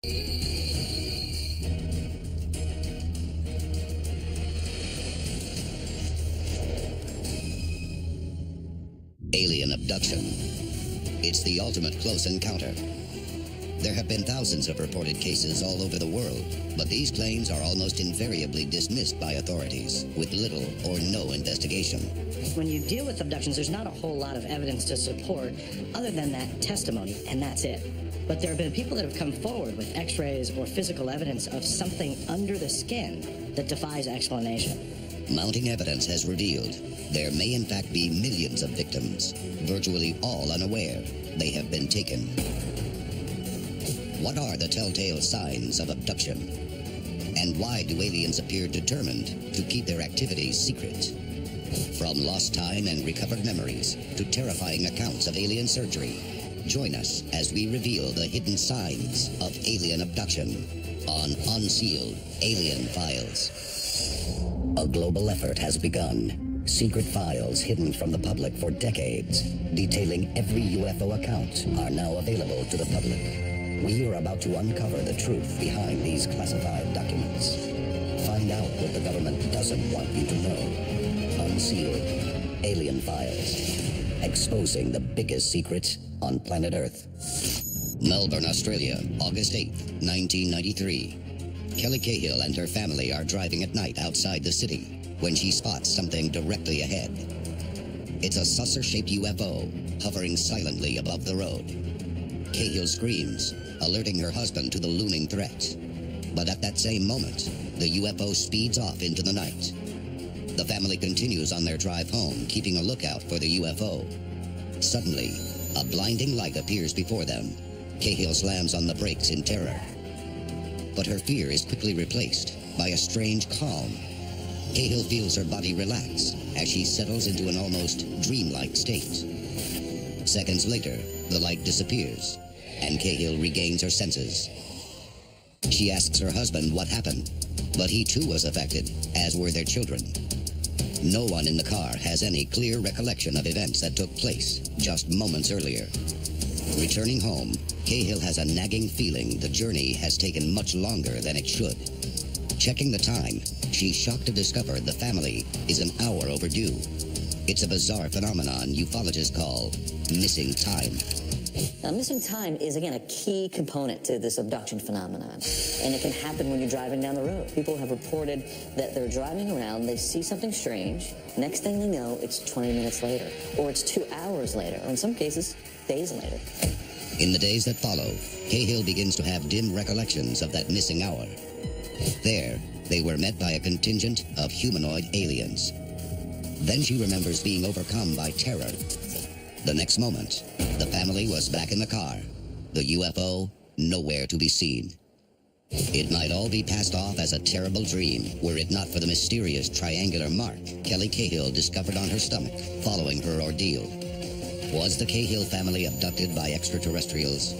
Alien abduction. It's the ultimate close encounter. There have been thousands of reported cases all over the world, but these claims are almost invariably dismissed by authorities with little or no investigation. When you deal with abductions, there's not a whole lot of evidence to support other than that testimony, and that's it. But there have been people that have come forward with x-rays or physical evidence of something under the skin that defies explanation. Mounting evidence has revealed there may in fact be millions of victims, virtually all unaware they have been taken. What are the telltale signs of abduction? And why do aliens appear determined to keep their activities secret? From lost time and recovered memories to terrifying accounts of alien surgery, join us as we reveal the hidden signs of alien abduction on Unsealed Alien Files. A global effort has begun. Secret files hidden from the public for decades, detailing every UFO account, are now available to the public. We are about to uncover the truth behind these classified documents. Find out what the government doesn't want you to know. Unsealed Alien Files. Exposing the biggest secrets on planet Earth. Melbourne, Australia, August 8th, 1993. Kelly Cahill and her family are driving at night outside the city when she spots something directly ahead. It's a saucer-shaped UFO hovering silently above the road. Cahill screams, alerting her husband to the looming threat. But at that same moment, the UFO speeds off into the night. The family continues on their drive home, keeping a lookout for the UFO. Suddenly, a blinding light appears before them. Cahill slams on the brakes in terror. But her fear is quickly replaced by a strange calm. Cahill feels her body relax as she settles into an almost dreamlike state. Seconds later, the light disappears, and Cahill regains her senses. She asks her husband what happened, but he too was affected, as were their children. No one in the car has any clear recollection of events that took place just moments earlier. Returning home, Cahill has a nagging feeling the journey has taken much longer than it should. Checking the time, she's shocked to discover the family is an hour overdue. It's a bizarre phenomenon ufologists call missing time. Now, missing time is, again, a key component to this abduction phenomenon. And it can happen when you're driving down the road. People have reported that they're driving around, they see something strange, next thing they know, it's 20 minutes later, or it's 2 hours later, or in some cases, days later. In the days that follow, Cahill begins to have dim recollections of that missing hour. There, they were met by a contingent of humanoid aliens. Then she remembers being overcome by terror. The next moment, the family was back in the car. The UFO, nowhere to be seen. It might all be passed off as a terrible dream were it not for the mysterious triangular mark Kelly Cahill discovered on her stomach following her ordeal. Was the Cahill family abducted by extraterrestrials?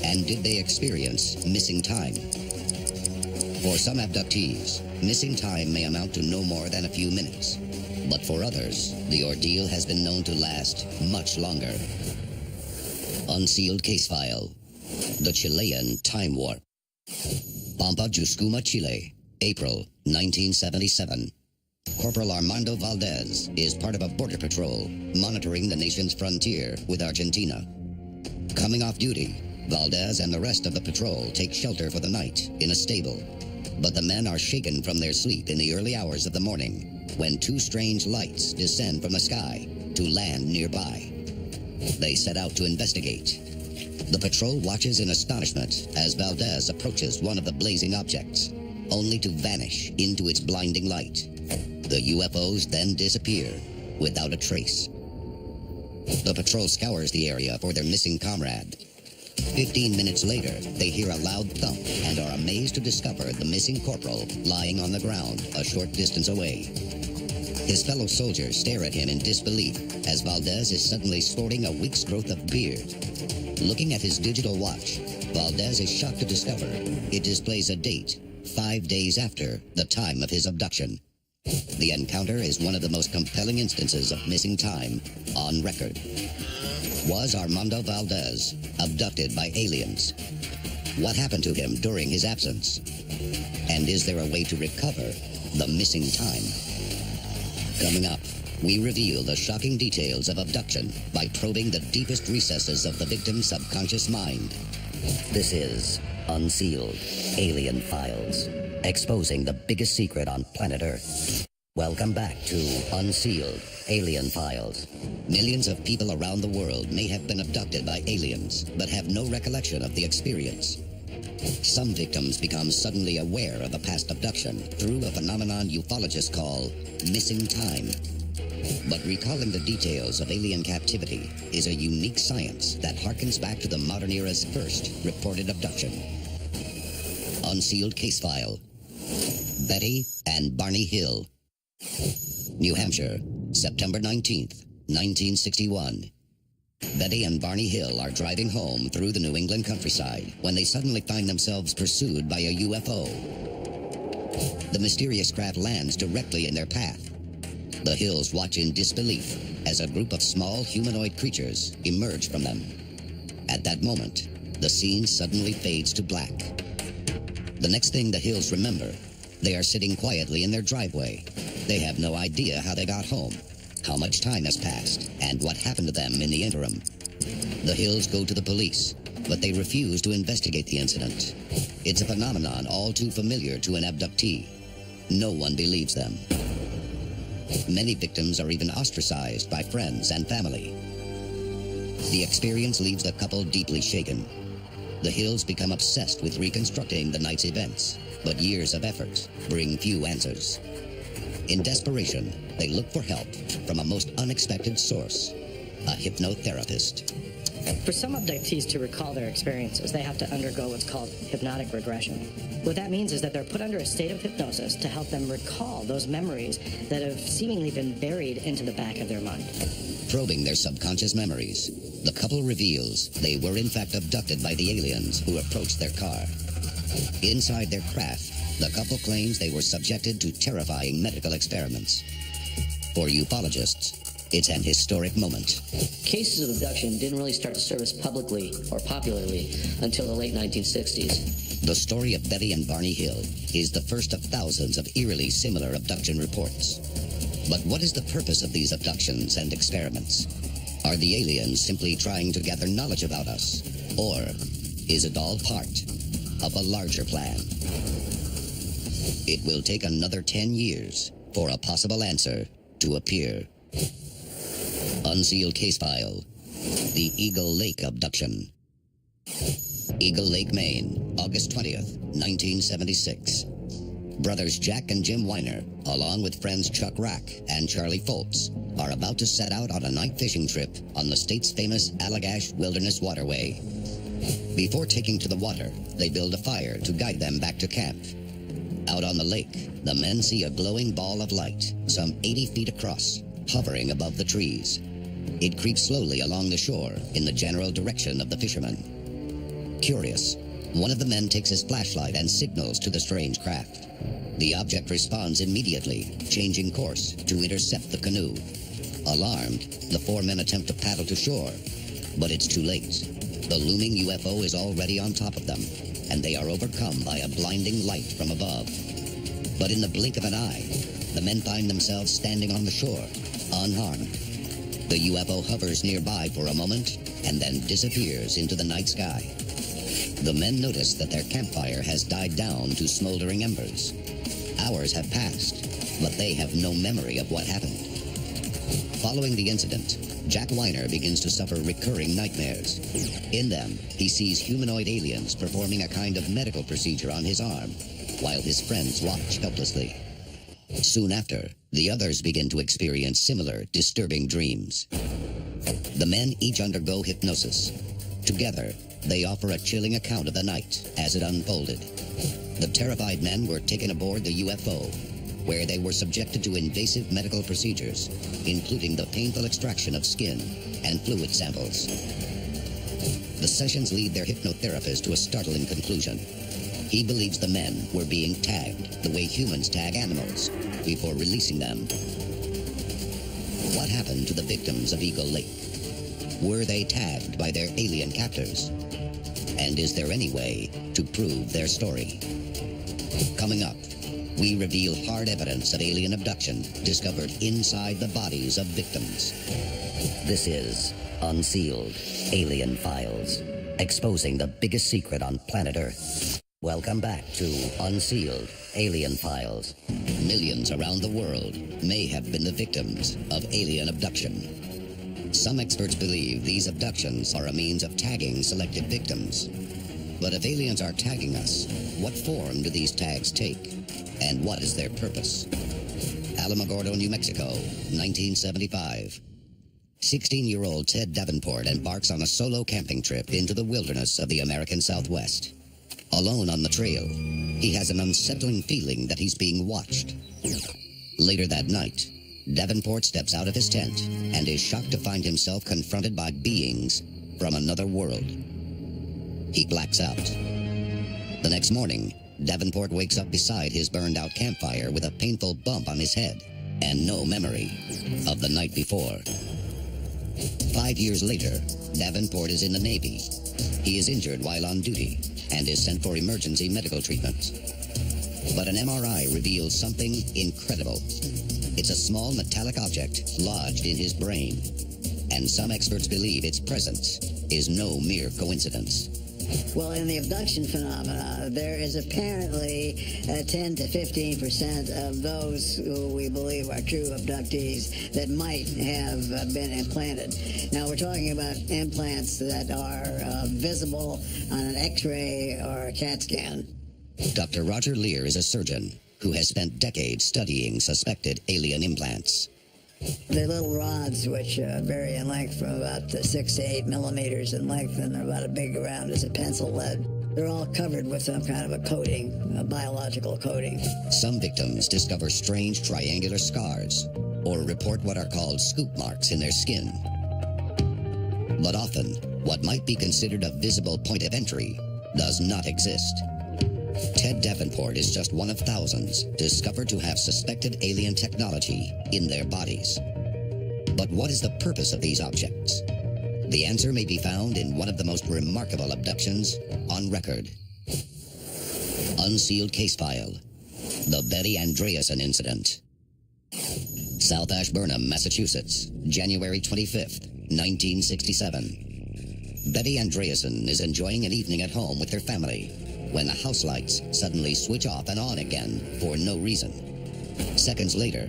And did they experience missing time? For some abductees, missing time may amount to no more than a few minutes. But for others, the ordeal has been known to last much longer. Unsealed Case File. The Chilean Time Warp. Pampa, Juscuma, Chile, April 1977. Corporal Armando Valdez is part of a border patrol monitoring the nation's frontier with Argentina. Coming off duty, Valdez and the rest of the patrol take shelter for the night in a stable. But the men are shaken from their sleep in the early hours of the morning when two strange lights descend from the sky to land nearby. They set out to investigate. The patrol watches in astonishment as Valdez approaches one of the blazing objects, only to vanish into its blinding light. The UFOs then disappear without a trace. The patrol scours the area for their missing comrade. 15 minutes later, they hear a loud thump and are amazed to discover the missing corporal lying on the ground a short distance away. His fellow soldiers stare at him in disbelief as Valdez is suddenly sporting a week's growth of beard. Looking at his digital watch, Valdez is shocked to discover it displays a date 5 days after the time of his abduction. The encounter is one of the most compelling instances of missing time on record. Was Armando Valdez abducted by aliens? What happened to him during his absence? And is there a way to recover the missing time? Coming up, we reveal the shocking details of abduction by probing the deepest recesses of the victim's subconscious mind. This is Unsealed, Alien Files, exposing the biggest secret on planet Earth. Welcome back to Unsealed, Alien Files. Millions of people around the world may have been abducted by aliens, but have no recollection of the experience. Some victims become suddenly aware of a past abduction through a phenomenon ufologists call missing time. But recalling the details of alien captivity is a unique science that harkens back to the modern era's first reported abduction. Unsealed Case File. Betty and Barney Hill. New Hampshire, September 19th, 1961. Betty and Barney Hill are driving home through the New England countryside when they suddenly find themselves pursued by a UFO. The mysterious craft lands directly in their path. The Hills watch in disbelief as a group of small humanoid creatures emerge from them. At that moment, the scene suddenly fades to black. The next thing the Hills remember, they are sitting quietly in their driveway. They have no idea how they got home, how much time has passed, and what happened to them in the interim. The Hills go to the police, but they refuse to investigate the incident. It's a phenomenon all too familiar to an abductee. No one believes them. Many victims are even ostracized by friends and family. The experience leaves the couple deeply shaken. The Hills become obsessed with reconstructing the night's events, but years of effort bring few answers. In desperation, they look for help from a most unexpected source, a hypnotherapist. For some abductees to recall their experiences, they have to undergo what's called hypnotic regression. What that means is that they're put under a state of hypnosis to help them recall those memories that have seemingly been buried into the back of their mind. Probing their subconscious memories, the couple reveals they were in fact abducted by the aliens who approached their car. Inside their craft, the couple claims they were subjected to terrifying medical experiments. For ufologists, it's an historic moment. Cases of abduction didn't really start to surface publicly or popularly until the late 1960s. The story of Betty and Barney Hill is the first of thousands of eerily similar abduction reports. But what is the purpose of these abductions and experiments? Are the aliens simply trying to gather knowledge about us? Or is it all part of a larger plan? It will take another 10 years for a possible answer to appear. Unsealed Case File. The Eagle Lake Abduction. Eagle Lake, Maine, August 20th, 1976. Brothers Jack and Jim Weiner, along with friends Chuck Rack and Charlie Foltz, are about to set out on a night fishing trip on the state's famous Allagash Wilderness Waterway. Before taking to the water, they build a fire to guide them back to camp. Out on the lake, the men see a glowing ball of light, some 80 feet across, hovering above the trees. It creeps slowly along the shore in the general direction of the fishermen. Curious, one of the men takes his flashlight and signals to the strange craft. The object responds immediately, changing course to intercept the canoe. Alarmed, the four men attempt to paddle to shore, but it's too late. The looming UFO is already on top of them, and they are overcome by a blinding light from above. But in the blink of an eye, the men find themselves standing on the shore, unharmed. The UFO hovers nearby for a moment and then disappears into the night sky. The men notice that their campfire has died down to smoldering embers. Hours have passed, but they have no memory of what happened. Following the incident, Jack Weiner begins to suffer recurring nightmares. In them, he sees humanoid aliens performing a kind of medical procedure on his arm, while his friends watch helplessly. Soon after, the others begin to experience similar disturbing dreams. The men each undergo hypnosis. Together, they offer a chilling account of the night as it unfolded. The terrified men were taken aboard the UFO, where they were subjected to invasive medical procedures, including the painful extraction of skin and fluid samples. The sessions lead their hypnotherapist to a startling conclusion. He believes the men were being tagged the way humans tag animals before releasing them. What happened to the victims of Eagle Lake? Were they tagged by their alien captors? And is there any way to prove their story? Coming up, we reveal hard evidence of alien abduction discovered inside the bodies of victims. This is Unsealed Alien Files, exposing the biggest secret on planet Earth. Welcome back to Unsealed Alien Files. Millions around the world may have been the victims of alien abduction. Some experts believe these abductions are a means of tagging selected victims. But if aliens are tagging us, what form do these tags take? And what is their purpose? Alamogordo, New Mexico, 1975. 16-year-old Ted Davenport embarks on a solo camping trip into the wilderness of the American Southwest. Alone on the trail, he has an unsettling feeling that he's being watched. Later that night, Davenport steps out of his tent and is shocked to find himself confronted by beings from another world. He blacks out. The next morning, Davenport wakes up beside his burned-out campfire with a painful bump on his head and no memory of the night before. 5 years later, Davenport is in the Navy. He is injured while on duty and is sent for emergency medical treatment. But an MRI reveals something incredible. It's a small metallic object lodged in his brain, and some experts believe its presence is no mere coincidence. Well, in the abduction phenomena, there is apparently 10 to 15% of those who we believe are true abductees that might have been implanted. Now, we're talking about implants that are visible on an X-ray or a CAT scan. Dr. Roger Lear is a surgeon who has spent decades studying suspected alien implants. They're little rods which vary in length from about 6 to 8 millimeters in length, and they're about as big around as a pencil lead. They're all covered with some kind of a coating, a biological coating. Some victims discover strange triangular scars or report what are called scoop marks in their skin. But often, what might be considered a visible point of entry does not exist. Ted Davenport is just one of thousands discovered to have suspected alien technology in their bodies. But what is the purpose of these objects? The answer may be found in one of the most remarkable abductions on record. Unsealed case file. The Betty Andreasson incident. South Ashburnham, Massachusetts, January 25th, 1967. Betty Andreasson is enjoying an evening at home with her family when the house lights suddenly switch off and on again for no reason. Seconds later,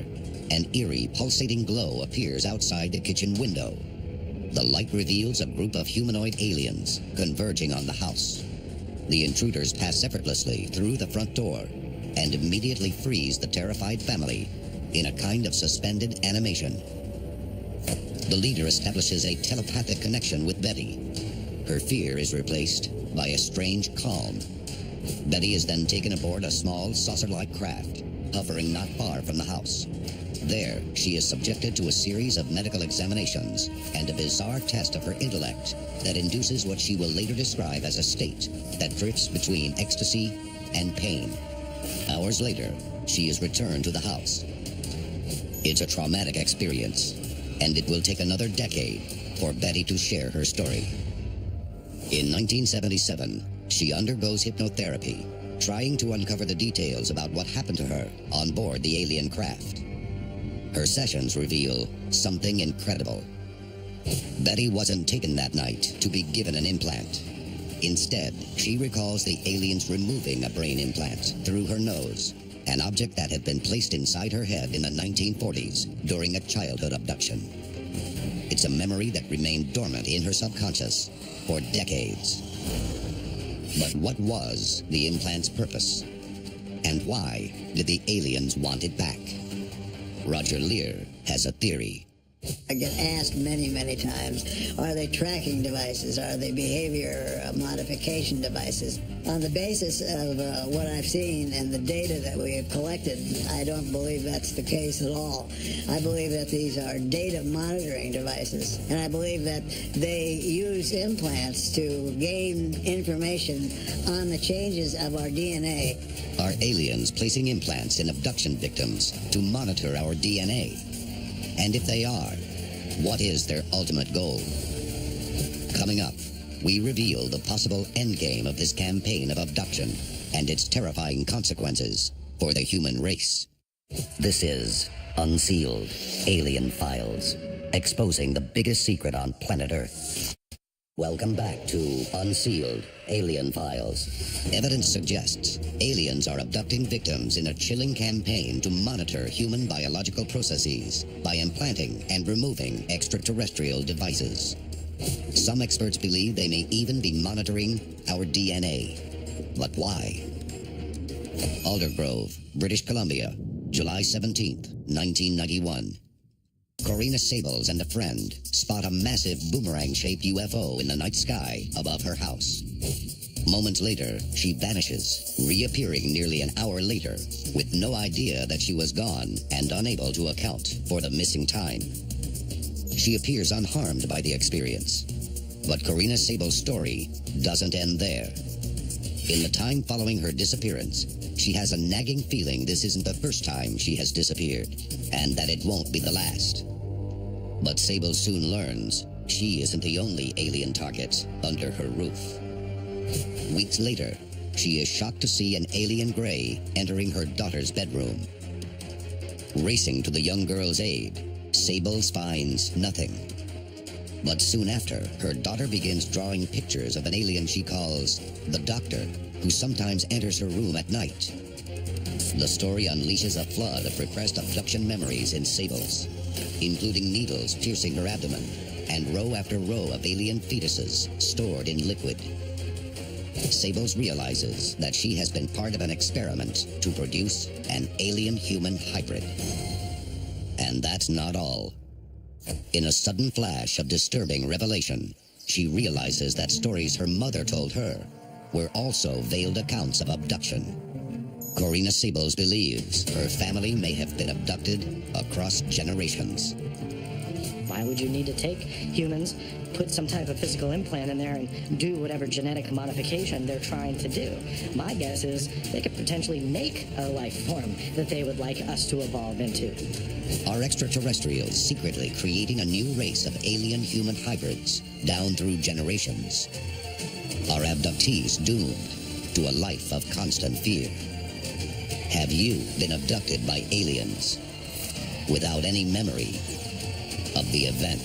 an eerie, pulsating glow appears outside the kitchen window. The light reveals a group of humanoid aliens converging on the house. The intruders pass effortlessly through the front door and immediately freeze the terrified family in a kind of suspended animation. The leader establishes a telepathic connection with Betty. Her fear is replaced by a strange calm. Betty is then taken aboard a small saucer-like craft, hovering not far from the house. There, she is subjected to a series of medical examinations and a bizarre test of her intellect that induces what she will later describe as a state that drifts between ecstasy and pain. Hours later, she is returned to the house. It's a traumatic experience, and it will take another decade for Betty to share her story. In 1977, she undergoes hypnotherapy, trying to uncover the details about what happened to her on board the alien craft. Her sessions reveal something incredible. Betty wasn't taken that night to be given an implant. Instead, she recalls the aliens removing a brain implant through her nose, an object that had been placed inside her head in the 1940s during a childhood abduction. It's a memory that remained dormant in her subconscious for decades. But what was the implant's purpose? And why did the aliens want it back? Roger Lear has a theory. I get asked many, many times, are they tracking devices? Are they behavior modification devices? On the basis of what I've seen and the data that we have collected, I don't believe that's the case at all. I believe that these are data monitoring devices, and I believe that they use implants to gain information on the changes of our DNA. Are aliens placing implants in abduction victims to monitor our DNA? And if they are, what is their ultimate goal? Coming up, we reveal the possible endgame of this campaign of abduction and its terrifying consequences for the human race. This is Unsealed, Alien Files, exposing the biggest secret on planet Earth. Welcome back to Unsealed, Alien Files. Evidence suggests aliens are abducting victims in a chilling campaign to monitor human biological processes by implanting and removing extraterrestrial devices. Some experts believe they may even be monitoring our DNA. But why? Aldergrove, British Columbia, July 17th, 1991. Corina Sables and a friend spot a massive boomerang-shaped UFO in the night sky above her house. Moments later, she vanishes, reappearing nearly an hour later, with no idea that she was gone and unable to account for the missing time. She appears unharmed by the experience. But Corina Sables' story doesn't end there. In the time following her disappearance, she has a nagging feeling this isn't the first time she has disappeared, and that it won't be the last. But Sables soon learns she isn't the only alien target under her roof. Weeks later, she is shocked to see an alien gray entering her daughter's bedroom. Racing to the young girl's aid, Sables finds nothing. But soon after, her daughter begins drawing pictures of an alien she calls the Doctor, who sometimes enters her room at night. The story unleashes a flood of repressed abduction memories in Sables, including needles piercing her abdomen and row after row of alien fetuses stored in liquid. Sables realizes that she has been part of an experiment to produce an alien-human hybrid. And that's not all. In a sudden flash of disturbing revelation, she realizes that stories her mother told her were also veiled accounts of abduction. Corina Sables believes her family may have been abducted across generations. Why would you need to take humans, put some type of physical implant in there, and do whatever genetic modification they're trying to do? My guess is they could potentially make a life form that they would like us to evolve into. Are extraterrestrials secretly creating a new race of alien-human hybrids down through generations? Are abductees doomed to a life of constant fear? Have you been abducted by aliens without any memory of the event?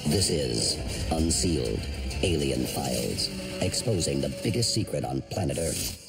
This is Unsealed, Alien Files, exposing the biggest secret on planet Earth.